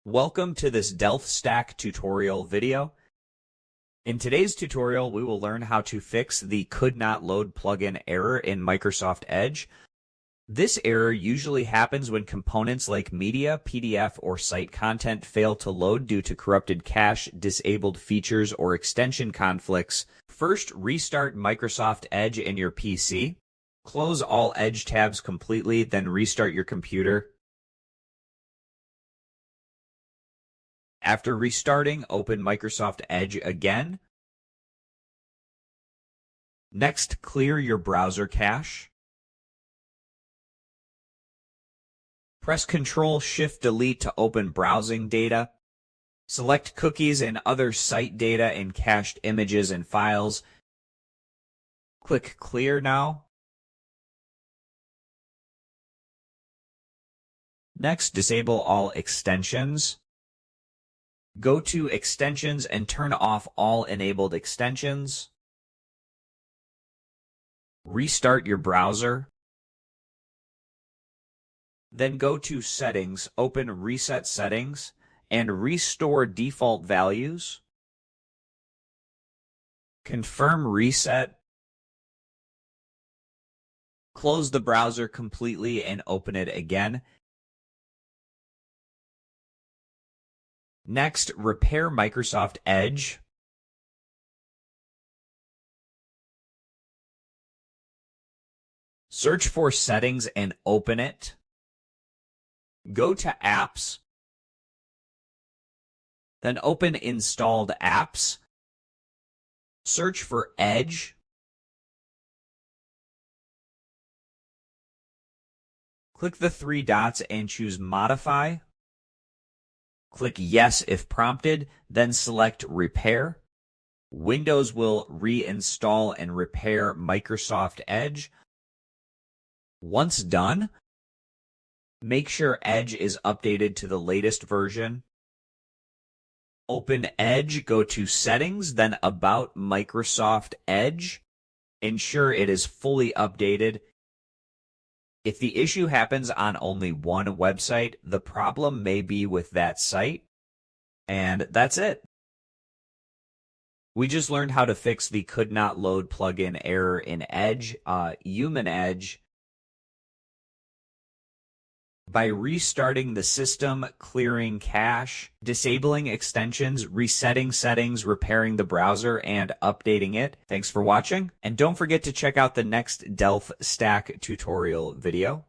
Welcome to this DelfStack tutorial video. In today's tutorial, we will learn how to fix the could not load plugin error in Microsoft Edge. This error usually happens when components like media, PDF, or site content fail to load due to corrupted cache, disabled features, or extension conflicts. First, restart Microsoft Edge in your PC. Close all Edge tabs completely, then restart your computer. After restarting, open Microsoft Edge again. Next, clear your browser cache. Press Ctrl-Shift-Delete to open browsing data. Select cookies and other site data in cached images and files. Click Clear now. Next, disable all extensions. Go to Extensions and turn off all enabled extensions. Restart your browser. Then go to Settings, open Reset Settings, and restore default values. Confirm reset. Close the browser completely and open it again. Next, repair Microsoft Edge. Search for Settings and open it. Go to Apps. Then open Installed Apps. Search for Edge. Click the three dots and choose Modify. Click Yes if prompted, then select Repair. Windows will reinstall and repair Microsoft Edge. Once done, make sure Edge is updated to the latest version. Open Edge, go to Settings, then About Microsoft Edge. Ensure it is fully updated. If the issue happens on only one website, the problem may be with that site. And that's it. We just learned how to fix the could not load plugin error in Edge, Human Edge, by restarting the system, clearing cache, disabling extensions, resetting settings, repairing the browser, and updating it. Thanks for watching, and don't forget to check out the next DelfStack tutorial video.